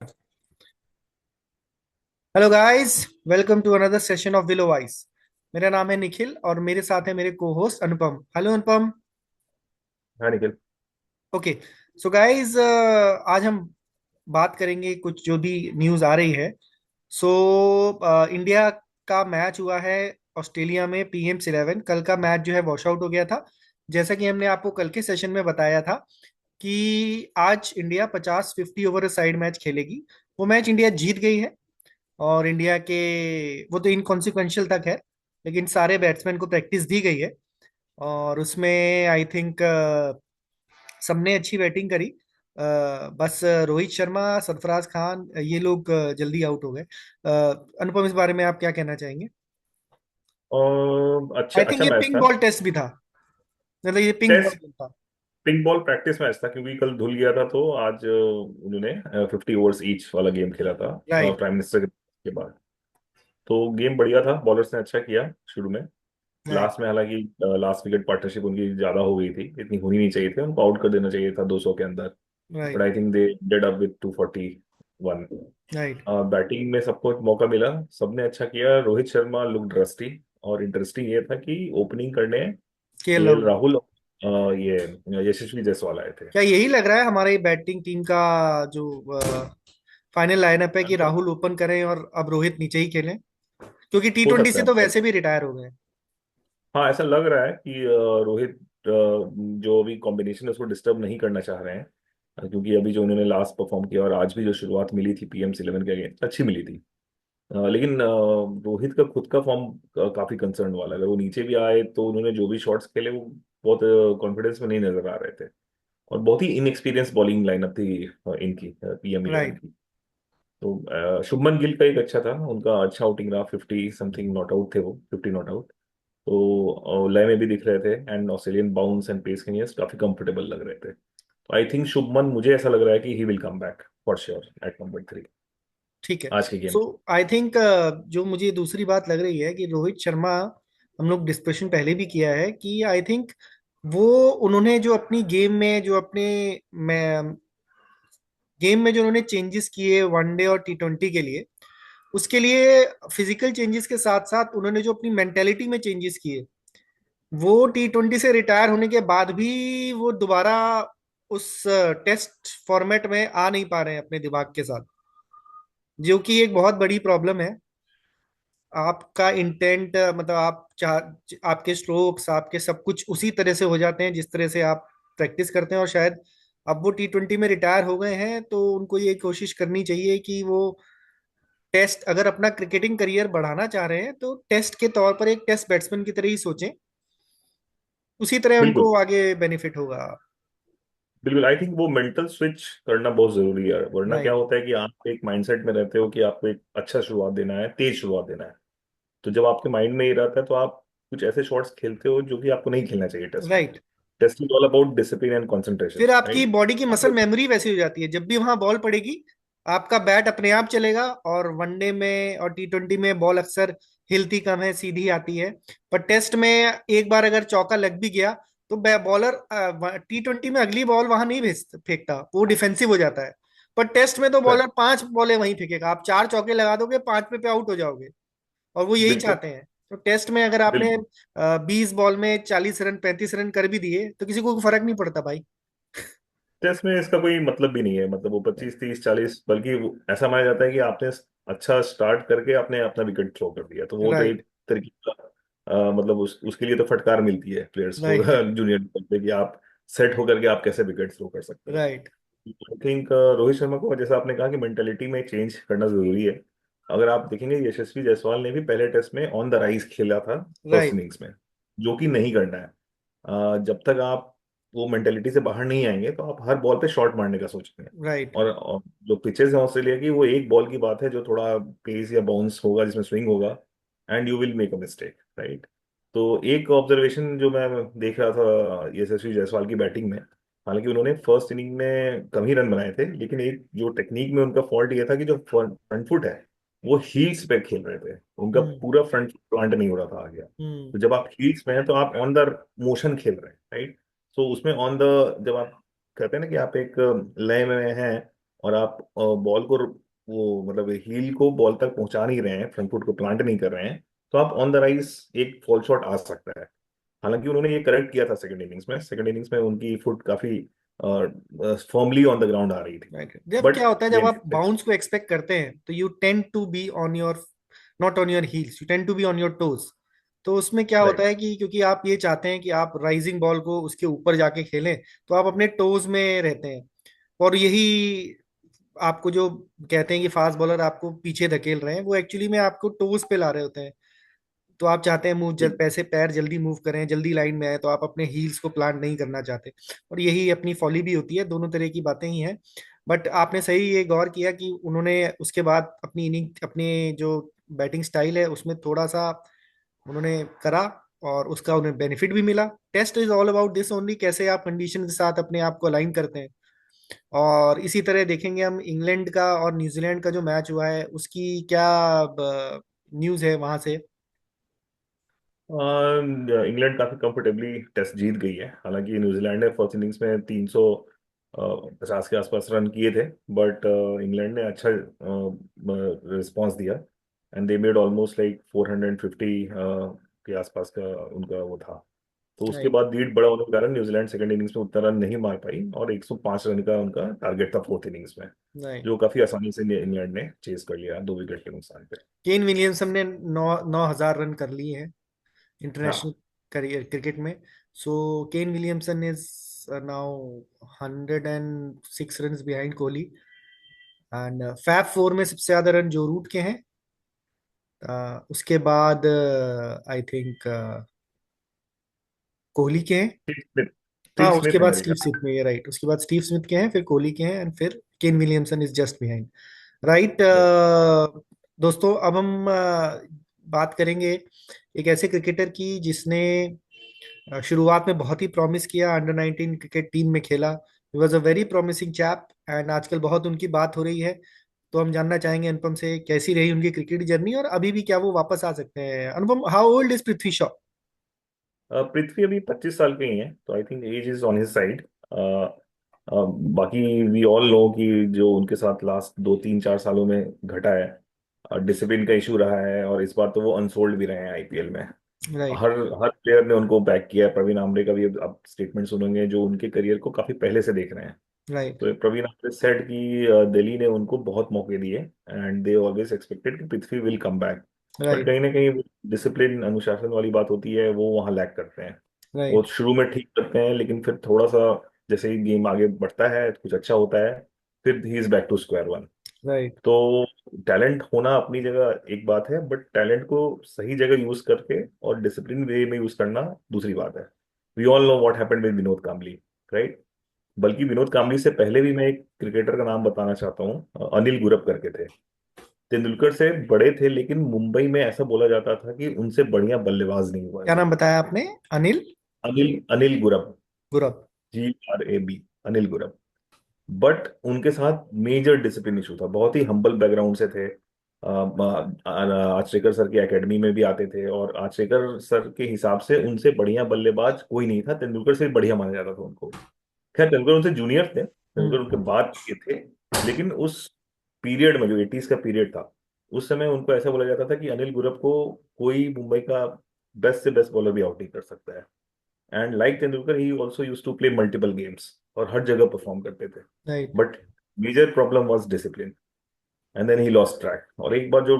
Hello guys, welcome to another session of Willow Voice. मेरा नाम है निखिल और मेरे साथ है मेरे को होस्ट अनुपम। हेलो अनुपम। हाँ निखिल। ओके। सो गाइस, आज हम बात करेंगे कुछ जो भी न्यूज़ आ रही है। सो इंडिया का मैच हुआ है ऑस्ट्रेलिया में, PM11। कल का मैच जो है वॉश आउट हो गया था। जैसा कि हमने आपको कल के सेशन में बताया था कि आज इंडिया 50-50 ओवर साइड मैच खेलेगी। वो मैच इंडिया जीत गई है। और इंडिया के वो तो इनकॉन्सिक्वेंशियल तक है, लेकिन सारे बैट्समैन को प्रैक्टिस दी गई है। और उसमें आई थिंक सबने अच्छी बैटिंग करी। बस रोहित शर्मा, सरफराज खान, ये लोग जल्दी आउट हो गए। अनुपम, इस बारे में आप क्या कहना चाहेंगे? और अच्छा आई थिंक अच्छा ये मैच पिंक था। बॉल टेस्ट भी था। मतलब ये पिंक टेस्ट बॉल था। पिंक बॉल प्रैक्टिस मैच था क्योंकि कल धुल गया था, तो आज उन्होंने 50 ओवर्स ईच वाला गेम खेला था राइट। प्राइम मिनिस्टर के बाद। तो गेम बढ़िया था, बॉलर्स ने अच्छा किया शुरू में। राइट। लास्ट में हालांकि लास्ट विकेट पार्टनरशिप उनकी ज्यादा हो गई थी, इतनी होनी नहीं चाहिए थी, उनको आउट कर देना चाहिए था 200 के अंदर। But right. I think they did up with 241। Right. Batting में सबको मौका मिला, सबने अच्छा किया। रोहित शर्मा लुक्ड रस्टी, और इंटरेस्टिंग ये था कि ओपनिंग करने के केएल राहुल। राहुल ये यशस्वी जायसवाल आए थे। क्या यही लग रहा है हमारी बैटिंग टीम का जो फाइनल लाइनअप है, कि राहुल ओपन करें और अब रोहित नीचे ही खेलें? क्योंकि टी हो ट्वेंटी सकता से है, तो मतलब वैसे भी रिटायर हो गए। हाँ ऐसा लग रहा है कि रोहित जो अभी कॉम्बिनेशन है उसको डिस्टर्ब नहीं करना चाह रहे हैं। क्योंकि अभी जो उन्होंने लास्ट परफॉर्म किया और आज भी जो शुरुआत मिली थी PM11 के अगेंस्ट अच्छी मिली थी। लेकिन रोहित का खुद का फॉर्म काफी कंसर्न वाला है। अगर वो नीचे भी आए तो उन्होंने जो भी शॉट्स खेले वो बहुत कॉन्फिडेंस में नहीं नजर आ रहे थे। और बहुत ही इनएक्सपीरियंस बॉलिंग लाइनअप थी इनकी PM11 राइट। की। तो शुभमन गिल का एक अच्छा था, उनका अच्छा आउटिंग रहा। 50 समथिंग नॉट आउट थे, वो 50 नॉट आउट। तो लय में भी दिख रहे थे, and Australian bounce and pace के लिए काफी कंफर्टेबल लग रहे थे। तो आई थिंक शुभमन, मुझे ऐसा लग रहा है कि he will come back for sure at number 3 ठीक है। आज के गेम सो में। आई थिंक जो मुझे दूसरी बात लग रही है कि रोहित शर्मा, हम लोग डिस्कशन पहले भी किया है कि आई थिंक वो, उन्होंने जो अपनी गेम में जो अपने गेम में जो उन्होंने चेंजेस किए वनडे और T20 के लिए, उसके लिए फिजिकल चेंजेस के साथ साथ उन्होंने जो अपनी मेंटेलिटी में चेंजेस किए, वो T20 से रिटायर होने के बाद भी वो दोबारा उस टेस्ट फॉर्मेट में आ नहीं पा रहे हैं अपने दिमाग के साथ, जो कि एक बहुत बड़ी प्रॉब्लम है। आपका इंटेंट, मतलब आप चाह, आपके स्ट्रोक्स, आपके सब कुछ उसी तरह से हो जाते हैं जिस तरह से आप प्रैक्टिस करते हैं। और शायद अब वो T20 में रिटायर हो गए हैं, तो उनको ये कोशिश करनी चाहिए कि वो टेस्ट, अगर अपना क्रिकेटिंग करियर बढ़ाना चाह रहे हैं तो टेस्ट के तौर पर एक टेस्ट बैट्समैन की तरह ही सोचें। उसी तरह बिल्कुल उनको आगे बेनिफिट होगा। बिल्कुल, आई थिंक वो मेंटल स्विच करना बहुत जरूरी है, वरना क्या राइट। होता है कि आप एक माइंडसेट में रहते हो कि आपको एक अच्छा शुरुआत देना है, तेज शुरुआत देना है। तो जब आपके माइंड में ये रहता है तो आप कुछ ऐसे शॉट्स खेलते हो जो कि आपको नहीं खेलना चाहिए टेस्ट में। Right. Test is all about discipline and concentration, फिर आपकी राइट। बॉडी की मसल मेमोरी वैसी हो जाती है, जब भी वहां बॉल पड़ेगी आपका बैट अपने आप चलेगा। और वनडे में और T20 में बॉल अक्सर हिलती कम है, सीधी आती है। पर टेस्ट में एक बार अगर चौका लग भी गया तो बॉलर T20 में अगली बॉल वहां नहीं भेज फेंकता, वो डिफेंसिव हो जाता है। पर टेस्ट में तो बॉलर 5 बॉलें वहीं फेंकेगा, आप 4 चौके लगा दोगे, 5 पे आउट हो जाओगे। और वो यही बिल्कुल चाहते हैं। तो टेस्ट में अगर आपने बिल्कुल। 20 बॉल में 40 रन 35 रन कर भी दिए तो किसी को फर्क नहीं पड़ता भाई। टेस्ट में इसका कोई मतलब भी नहीं है, मतलब वो 25 30 40, बल्कि ऐसा माना जाता है कि आपने अच्छा स्टार्ट करके आपने अपना विकेट थ्रो कर दिया, तो वो तो राइट। एक तरीके का मतलब उसके लिए तो फटकार मिलती है प्लेयर्स को राइट। जूनियर लेवल पे, कि आप सेट होकर के आप कैसे विकेट थ्रो कर सकते हो। Right. I think Rohit Sharma को, जैसा आपने कहा कि मेंटेलिटी में चेंज करना जरूरी है। अगर आप देखेंगे यशस्वी जायसवाल ने भी पहले टेस्ट में ऑन द राइज खेला था फर्स्ट राइट। इनिंग्स में, जो कि नहीं करना है। जब तक आप वो मेंटेलिटी से बाहर नहीं आएंगे तो आप हर बॉल पे शॉट मारने का सोचेंगे। राइट। और जो पिचेस हैं ऑस्ट्रेलिया की, वो एक बॉल की बात है जो थोड़ा पेस या बाउंस होगा जिसमें स्विंग होगा, and you will make a mistake, right. तो एक ऑब्जर्वेशन जो मैं देख रहा था यशस्वी जायसवाल की बैटिंग में, हालांकि उन्होंने फर्स्ट इनिंग में कम ही रन बनाए थे, लेकिन एक जो टेक्निक में उनका फॉल्ट ये था कि जो फ्रंट फुट है वो हील्स पे खेल रहे थे, उनका हम्म। पूरा फ्रंट प्लांट नहीं हो रहा था आगे। हम्म। तो जब आप हील्स में हैं तो आप ऑन द मोशन खेल रहे हैं, राइट। तो उसमें ऑन द, जब आप कहते हैं ना कि आप एक लय में हैं और आप बॉल को वो मतलब हील को बॉल तक पहुंचा नहीं रहे हैं, फ्रंट फुट को प्लांट नहीं कर रहे हैं, तो आप ऑन द राइज एक फॉल शॉट आ सकता है। हालांकि उन्होंने ये करेक्ट किया था सेकंड इनिंग्स में, सेकंड इनिंग्स में उनकी फुट काफी फर्मली ऑन द ग्राउंड आ रही थी। राइट। जब बट क्या होता है, दे जब आप बाउंस को एक्सपेक्ट करते हैं तो you tend to be on your, not on your heels, you tend to be on your toes. तो उसमें क्या होता राइट। है कि क्योंकि आप ये चाहते हैं कि आप राइजिंग बॉल को उसके ऊपर जाके खेलें, तो आप अपने टोज में रहते हैं। और यही आपको जो कहते हैं कि फास्ट बॉलर आपको पीछे धकेल रहे हैं, वो एक्चुअली में आपको टोज पे ला रहे होते हैं। तो आप चाहते हैं मूव जब पैसे पैर जल्दी मूव करें, जल्दी लाइन में आए, तो आप अपने हील्स को प्लांट नहीं करना चाहते। और यही अपनी फॉली भी होती है, दोनों तरह की बातें ही हैं। बट आपने सही ये गौर किया कि उन्होंने उसके बाद अपनी इनिंग, अपने जो बैटिंग स्टाइल है उसमें थोड़ा सा उन्होंने करा, और उसका उन्हें बेनिफिट भी मिला। Test is all about this only, कैसे आप कंडीशन के साथ अपने आप को अलाइन करते हैं। और इसी तरह देखेंगे हम इंग्लैंड का और न्यूजीलैंड का जो मैच हुआ है, उसकी क्या न्यूज़ है वहां से। इंग्लैंड काफी कंफर्टेबली टेस्ट जीत गई है। हालांकि न्यूजीलैंड ने फर्स्ट इनिंग्स में 350 के आसपास रन किए थे, बट इंग्लैंड ने अच्छा रिस्पांस दिया, and they made almost like 450 के आसपास का उनका वो था। तो उसके राइट। बाद लीड बड़ा होने के कारण न्यूजीलैंड सेकंड इनिंग्स में उतना रन नहीं मार पाई, और 105 रन का उनका टारगेट था फोर्थ इनिंग्स में, राइट। जो काफी आसानी से इंग्लैंड ने चेज कर लिया 2 विकेट के नुकसान पे। केन विलियमसन ने 9,000 रन कर लिए हैं हाँ। इंटरनेशनल करियर क्रिकेट में। So Kane Williamson is now 106 run behind Kohli. And fab four में सबसे ज्यादा रन जो रूट के हैं। उसके बाद आई थिंक कोहली के हैं। Steve Smith. हाँ, स्टीव उसके स्मिथ है बाद मेरे स्टीव ख्याल। स्मिथ में, ये राइट, उसके बाद स्टीव स्मिथ के हैं, फिर कोहली के हैं, एंड फिर केन Williamson is just behind. Right. दोस्तों, अब हम बात करेंगे एक ऐसे क्रिकेटर की जिसने शुरुआत में बहुत ही प्रॉमिस किया, अंडर 19 क्रिकेट टीम में खेला। He was a very promising chap, and आजकल बहुत उनकी बात हो रही है। तो हम जानना चाहेंगे अनुपम से कैसी रही उनकी क्रिकेट जर्नी, और अभी भी क्या वो वापस आ सकते हैं। Anupam, how old is Prithvi Shaw? Prithvi अभी 25 साल के ही हैं, तो I think age is on his side. बाकी वी ऑल नो कि जो उनके साथ लास्ट 2 3 4 सालों में घटा है, डिसिप्लिन का इशू रहा है, और इस बार तो वो अनसोल्ड भी रहे हैं आईपीएल में। राइट। हर हर प्लेयर ने उनको बैक किया है। प्रवीण आमरे का भी अब आप स्टेटमेंट सुनेंगे, जो उनके करियर को काफी पहले से देख रहे हैं। राइट। तो प्रवीण आमरे सेड कि दिल्ली ने उनको बहुत मौके दिए, एंड दे ऑलवेज एक्सपेक्टेड कि Prithvi will come back. But right. कहीं ना कहीं डिसिप्लिन अनुशासन वाली बात होती है, वो वहाँ लैक करते हैं। वो राइट। शुरू में ठीक करते हैं, लेकिन फिर थोड़ा सा जैसे ही गेम आगे बढ़ता है, कुछ अच्छा होता है, फिर he is back to square one. Right. तो टैलेंट होना अपनी जगह एक बात है, बट टैलेंट को सही जगह यूज करके और डिसिप्लिन वे में यूज करना दूसरी बात है। We all know what happened with Vinod Kambli, right? बल्कि विनोद काम्बली से पहले भी मैं एक क्रिकेटर का नाम बताना चाहता हूँ, अनिल गुरव करके थे। तेंदुलकर से बड़े थे, लेकिन मुंबई में ऐसा बोला जाता था कि उनसे बढ़िया बल्लेबाज नहीं हुआ है क्या कोई। नाम बताया आपने? अनिल अनिल अनिल गुरव। गुरब। GRAB, अनिल गुरव। बट उनके साथ मेजर डिसिप्लिन इशू था। बहुत ही हम्बल बैकग्राउंड से थे। आचरेकर सर की एकेडमी में भी आते थे, और आचरेकर सर के हिसाब से उनसे बढ़िया बल्लेबाज कोई नहीं था, तेंदुलकर से भी बढ़िया माना जाता था उनको। खैर, तेंदुलकर उनसे जूनियर थे, तेंदुलकर उनके हम्म। बाद के थे। लेकिन उस पीरियड में, जो 80s का पीरियड था, उस समय उनको ऐसा बोला जाता था कि अनिल गुरव को कोई मुंबई का बेस्ट से बेस्ट बॉलर भी आउट नहीं कर सकता है। And like Tendulkar he also use to play multiple games, और हर जगह परफॉर्म करते थे। Right. But major problem was discipline, and then he lost track. और एक बार जो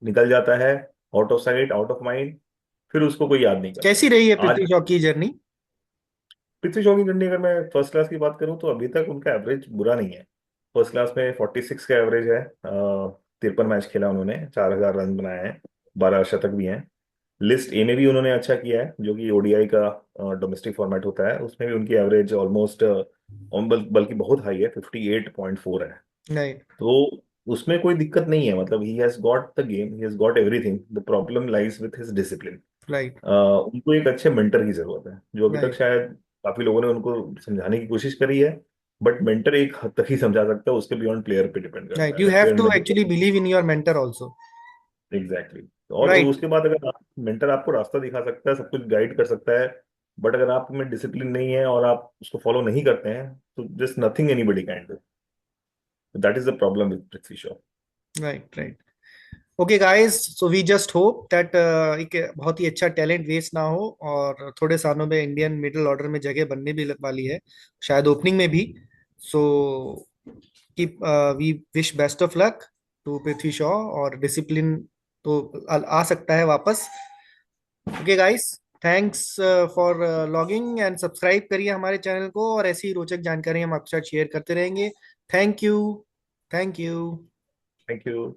निकल जाता है, out of sight out of mind, फिर उसको कोई याद नहीं कैसी करता। रही है आज पृथ्वी शॉ की जर्नी? पृथ्वी शॉ की जर्नी, अगर मैं फर्स्ट क्लास की बात करूं, तो अभी तक उनका एवरेज बुरा नहीं है। फर्स्ट क्लास में 46 का एवरेज है। 53 मैच खेला उन्होंने, 4,000 रन बनाए हैं, 12 शतक भी हैं। लिस्ट ए में भी उन्होंने अच्छा किया है, जो कि ओडीआई का डोमेस्टिक फॉर्मेट होता है, उसमें भी उनकी एवरेज ऑलमोस्ट बल्कि बहुत हाई है, 58.4 है। राइट। तो उसमें कोई दिक्कत नहीं है, मतलब he has got the game, he has got everything. The problem lies with his discipline. Right. उनको एक अच्छे मेंटर की जरूरत है, जो अभी तक राइट। शायद काफी लोगों ने उनको समझाने की कोशिश करी है। बट मेंटर एक हद तक ही समझा सकता है, उसके बियॉन्ड प्लेयर पे डिपेंड करता राइट। है। यू अगर हैव प्लेयर टू नहीं, actually believe in your mentor also. Exactly exactly. और राइट। उसके बाद अगर आप, मेंटर आपको रास्ता दिखा सकता है, सब कुछ गाइड कर सकता है, बट अगर आप में डिसिप्लिन नहीं है और आप उसको फॉलो नहीं करते हैं, तो just nothing anybody can do. That is the problem with Prithvi Shaw. Right, right. Okay guys, so we just hope that एक बहुत ही अच्छा टैलेंट वेस्ट ना हो, और थोड़े सालों में इंडियन मिडिल ऑर्डर में जगह बनने भी वाली है, शायद ओपनिंग में भी। So keep we wish best of luck to Prithvi Shaw, और डिसिप्लिन तो आ सकता है वापस। Okay guys, thanks for logging, and subscribe करिए हमारे चैनल को, और ऐसी ही रोचक जानकारी हम आपके साथ शेयर करते रहेंगे। Thank you. Thank you. Thank you.